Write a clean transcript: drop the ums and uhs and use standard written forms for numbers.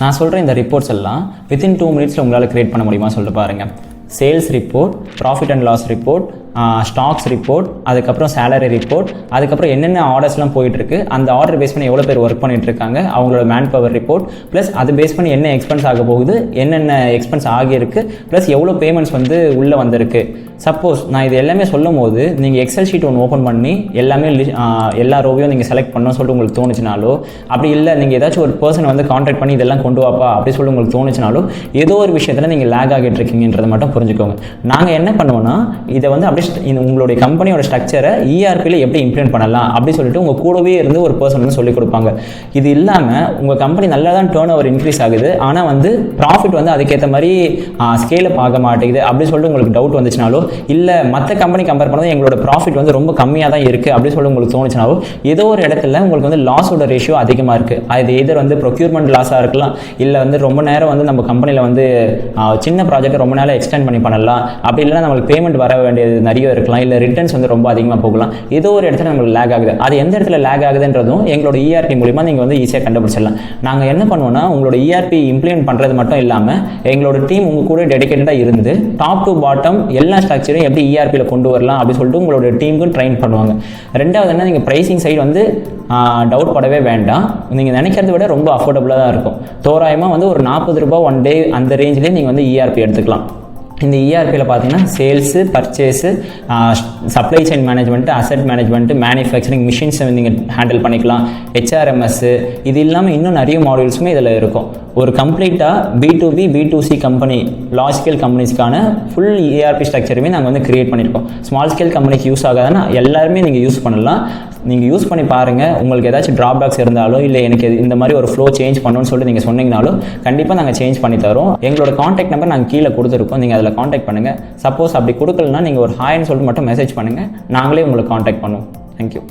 நான் சொல்கிற இந்த ரிப்போர்ட்ஸ் எல்லாம் வித்தின் 2 மினிட்ஸில் உங்களால் க்ரியேட் பண்ண முடியுமா சொல்லிட்டு பாருங்கள். Sales report, profit and loss report, stocks report, அதுக்கப்புறம் சேலரி ரிப்போர்ட், அதுக்கப்புறம் என்னென்ன ஆர்டர்ஸ்லாம் போயிட்டுருக்கு, அந்த ஆர்டர் பேஸ் பண்ணி எவ்வளோ பேர் ஒர்க் பண்ணிட்டு இருக்காங்க, அவங்களோட மேன் பவர் ரிப்போர்ட், ப்ளஸ் அது பேஸ் பண்ணி என்ன எக்ஸ்பென்ஸ் ஆக போகுது, என்னென்ன எக்ஸ்பென்ஸ் ஆகியிருக்கு, ப்ளஸ் எவ்வளோ பேமெண்ட்ஸ் வந்து உள்ளே வந்திருக்கு. சப்போஸ் நான் இது எல்லாமே சொல்லும் போது நீங்கள் எக்ஸல் ஷீட் ஒன்று ஓப்பன் பண்ணி எல்லாமே எல்லா ரோவையும் நீங்கள் செலக்ட் பண்ணணும்னு சொல்லிட்டு உங்களுக்கு தோணுச்சுனாலோ, அப்படி இல்லை நீங்கள் ஏதாச்சும் ஒரு பர்சனை வந்து கான்டாக்ட் பண்ணி இதெல்லாம் கொண்டு வாப்பா அப்படி சொல்லி உங்களுக்கு தோணுச்சுனாலும் ஏதோ ஒரு விஷயத்தில் நீங்கள் லேக் ஆகிட்டு இருக்கீங்கன்றதை மட்டும் புரிஞ்சுக்கோங்க. நாங்கள் என்ன பண்ணுவோம்னா இதை வந்து அப்படியே உங்களுடைய கம்பெனியோட ஸ்ட்ரக்சரை இஆர்பியில் எப்படி இம்ப்ளிமெண்ட் பண்ணலாம் அப்படி சொல்லிட்டு உங்கள் கூடவே இருந்து ஒரு பர்சன் வந்து சொல்லிக் கொடுப்பாங்க. இது இல்லாமல் உங்கள் கம்பெனி நல்லா தான் டர்ன் ஓவர் இன்க்ரீஸ் ஆகுது, ஆனால் வந்து ப்ராஃபிட் வந்து அதுக்கேற்ற மாதிரி ஸ்கேலப் ஆக மாட்டேங்குது அப்படி சொல்லிட்டு உங்களுக்கு டவுட் வந்துச்சுனாலோ, இல்லை மற்ற கம்பெனி கம்பேர் பண்ணது எங்களோட ப்ராஃபிட் வந்து ரொம்ப கம்மியாக தான் இருக்குது அப்படி சொல்லி உங்களுக்கு தோணுச்சுனாலோ, ஏதோ ஒரு இடத்துல உங்களுக்கு வந்து லாஸோட ரேஷியோ அதிகமாக இருக்குது. அது எதர் வந்து ப்ரொக்யூர்மெண்ட் லாஸாக இருக்கலாம், இல்லை வந்து ரொம்ப நேரம் வந்து நம்ம கம்பெனியில் வந்து சின்ன ப்ராஜெக்ட் ரொம்ப நேரம் எக்ஸ்டெண்ட் பண்ணி பண்ணலாம், அப்படி இல்லைனா நம்மளுக்கு பேமெண்ட் வர வேண்டியது நிறைய இருக்கலாம், இல்லை ரிட்டர்ன்ஸ் வந்து ரொம்ப அதிகமாக போகலாம். ஏதோ ஒரு இடத்துல நம்மளுக்கு லேக் ஆகுது. அது எந்த இடத்துல லேக் ஆகுதுன்றதும் எங்களோட இஆர்பி மூலிமா நீங்கள் வந்து ஈஸியாக கண்டுபிடிச்சிடலாம். நாங்கள் என்ன பண்ணுவோம்னா உங்களோட இஆர்பி இம்ப்ளிமெண்ட் பண்ணுறது மட்டும் இல்லாமல் எங்களோட டீம் உங்கள் கூட டெடிகேட்டடாக இருந்து டாப் டு பாட்டம் எல்லா ஸ்ட்ரக்சரையும் எப்படி இஆர்பியில் கொண்டு வரலாம் அப்படி சொல்லிட்டு உங்களோட டீமுக்கும் ட்ரெயின் பண்ணுவாங்க. ரெண்டாவது என்ன, நீங்கள் ப்ரைசிங் சைடு வந்து டவுட் படவே வேண்டாம். நீங்கள் நினைக்கிறத விட ரொம்ப அஃபோர்டபுளாக தான் இருக்கும். தோராயமாக வந்து ஒரு 40 ரூபாய் 1 டே அந்த ரேஞ்சிலே நீங்கள் வந்து இஆர்பி எடுத்துக்கலாம். இந்த இஆர்பியில் பார்த்தீங்கன்னா sales, purchase, supply chain management, asset management, manufacturing, மிஷின்ஸை நீங்கள் ஹேண்டில் பண்ணிக்கலாம், ஹெச்ஆர்எம்எஸ்ஸு, இது இல்லாமல் இன்னும் நிறைய மாடியூல்ஸுமே இதில் இருக்கும். ஒரு கம்ப்ளீட்டாக B2B B2C company large scale கம்பெனிஸ்க்கான ஃபுல் இஆர்பி ஸ்ட்ரக்சருமே நாங்கள் வந்து க்ரியேட் பண்ணியிருக்கோம். ஸ்மால் ஸ்கேல் கம்பெனிக்கு யூஸ் ஆகாதுன்னா எல்லாருமே நீங்கள் யூஸ் பண்ணலாம். நீங்கள் யூஸ் பண்ணி பாருங்கள். உங்களுக்கு ஏதாச்சும் ட்ராபேக்ஸ் இருந்தாலோ, இல்லை எனக்கு இந்த மாதிரி ஒரு ஃப்ளோ சேஞ்ச் பண்ணணும்னு சொல்லிட்டு நீங்கள் சொன்னீங்கனாலும் கண்டிப்பாக நாங்கள் சேஞ்ச் பண்ணி தரோம். எங்களோட காண்டாக்ட் நம்பர் நாங்கள் கீழே கொடுத்துருக்கோம், நீங்கள் அதில் காண்டாக்ட் பண்ணுங்கள். சப்போஸ் அப்படி கொடுக்கலன்னா நீங்கள் ஒரு ஹாய்னு சொல்லிட்டு மட்டும் மெசேஜ் பண்ணுங்கள், நாங்களே உங்களுக்கு காண்டாக்ட் பண்ணுவோம். தேங்க்யூ.